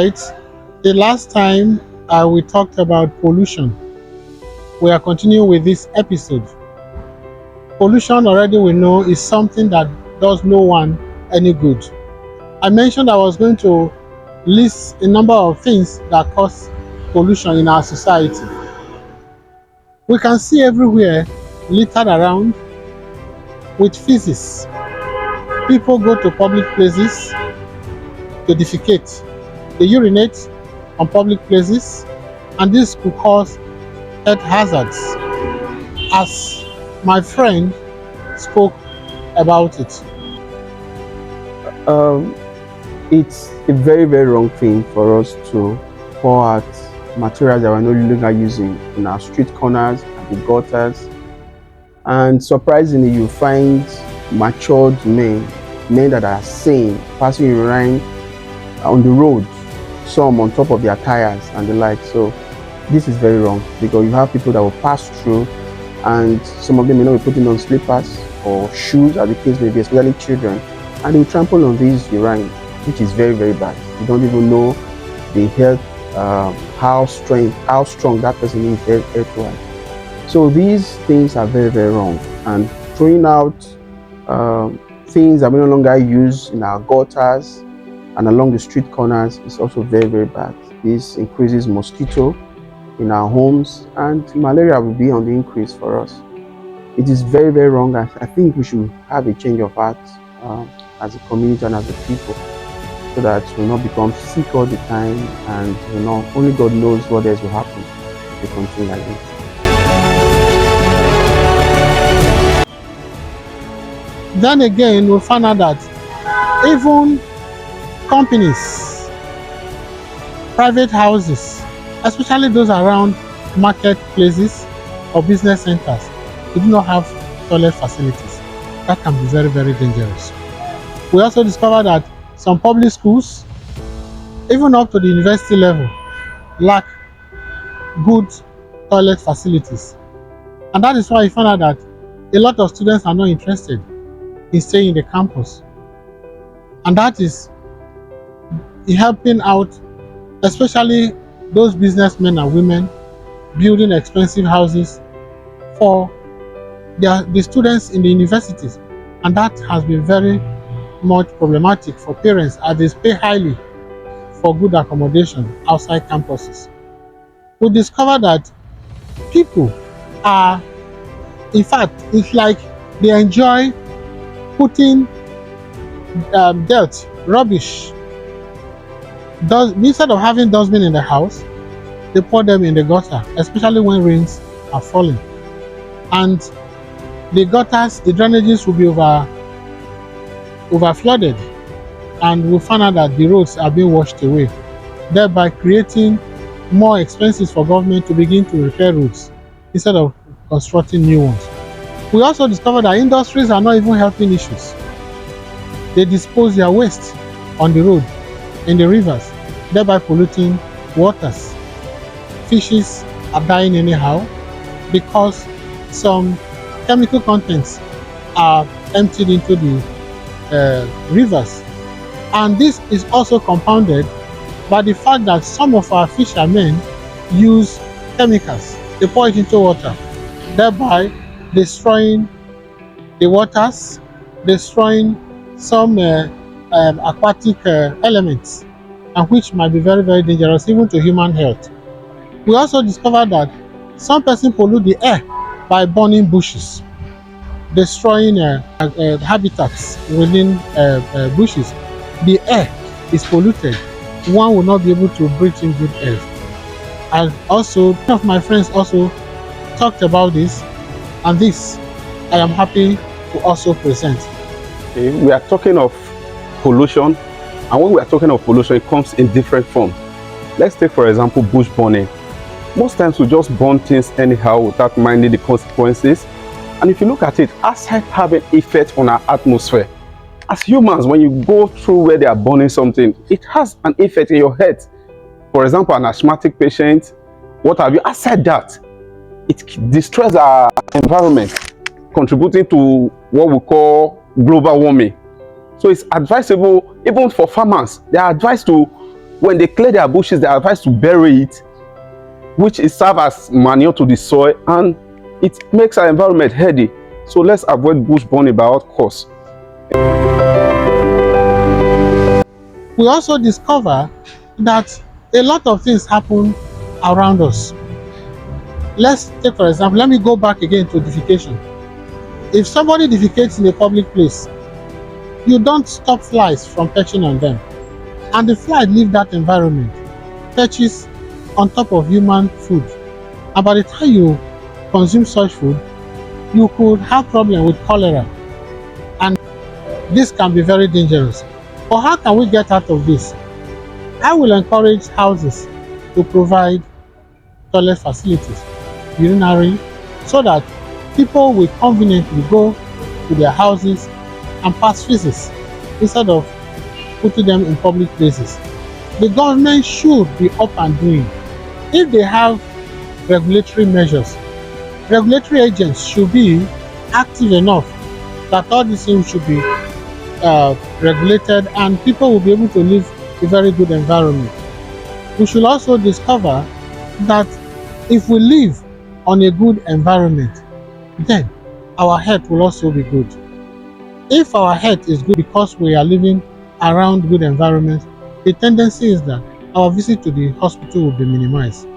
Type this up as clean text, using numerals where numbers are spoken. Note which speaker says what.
Speaker 1: right, the last time we talked about pollution, we are continuing with this episode. Pollution already we know is something that does no one any good. I mentioned I was going to list a number of things that cause pollution in our society. We can see everywhere littered around with feces. People go to public places to defecate. They urinate on public places, and this could cause health hazards, as my friend spoke about it.
Speaker 2: Um, it's a very, very wrong thing for us to pour out materials that we're no longer using in our street corners and the gutters. And surprisingly, you find matured men that are sane, passing urine on the road, some on top of their tires and the like. So this is very wrong, because you have people that will pass through, and some of them may not be putting on slippers or shoes, as the case may be, especially children, and they will trample on these urine, which is very, very bad. You don't even know the health, how strong that person is health-wise. So these things are very, very wrong, and throwing out things that we no longer use in our gutters and along the street corners is also very, very bad. This increases mosquito in our homes, and malaria will be on the increase for us. It is very, very wrong. I think we should have a change of heart as a community and as a people, so that we will not become sick all the time, and only God knows what else will happen if we continue like this.
Speaker 1: Then again, we found out that even companies, private houses, especially those around marketplaces or business centers, they do not have toilet facilities. That can be very, very dangerous. We also discovered that some public schools, even up to the university level, lack good toilet facilities. And that is why we found out that a lot of students are not interested in staying in the campus. And that is helping out, especially those businessmen and women building expensive houses for the students in the universities. And that has been very much problematic for parents, as they pay highly for good accommodation outside campuses. We discovered that people are, in fact, it's like they enjoy putting dirt, rubbish. Instead of having dustbin in the house, they pour them in the gutter, especially when rains are falling. And the gutters, the drainages will be over flooded, and we found out that the roads are being washed away, thereby creating more expenses for government to begin to repair roads instead of constructing new ones. We also discovered that industries are not even helping issues. They dispose their waste on the road, in the rivers, thereby polluting waters. Fishes are dying anyhow because some chemical contents are emptied into the rivers. And this is also compounded by the fact that some of our fishermen use chemicals. They pour it into water, thereby destroying the waters, destroying some aquatic elements, and which might be very, very dangerous even to human health. We also discovered that some persons pollute the air by burning bushes, destroying habitats within bushes. The air is polluted. One will not be able to breathe in good air. And also, one of my friends also talked about this, and this I am happy to also present.
Speaker 3: Okay, we are talking of pollution, and when we are talking of pollution, it comes in different forms. Let's take, for example, bush burning. Most times we just burn things anyhow without minding the consequences. And if you look at it, aside having effect on our atmosphere, as humans, when you go through where they are burning something, it has an effect in your head. For example, an asthmatic patient, what have you? Aside that, it destroys our environment, contributing to what we call global warming. So it's advisable, even for farmers, they are advised to When they clear their bushes, they are advised to bury it, which is serve as manure to the soil, and it makes our environment healthy. So let's avoid bush burning by all costs.
Speaker 1: We also discover that a lot of things happen around us. Let's take, for example, let me go back again to defecation. If somebody defecates in a public place, you don't stop flies from perching on them. And the fly leave that environment, perches on top of human food. And by the time you consume such food, you could have problem with cholera. And this can be very dangerous. But how can we get out of this? I will encourage houses to provide toilet facilities, urinary, so that people will conveniently go to their houses and pass feces instead of putting them in public places. The government should be up and doing. If they have regulatory measures, regulatory agents should be active enough that all these things should be regulated and people will be able to live a very good environment. We should also discover that if we live on a good environment, then our health will also be good. If our health is good because we are living around good environments, the tendency is that our visit to the hospital will be minimized.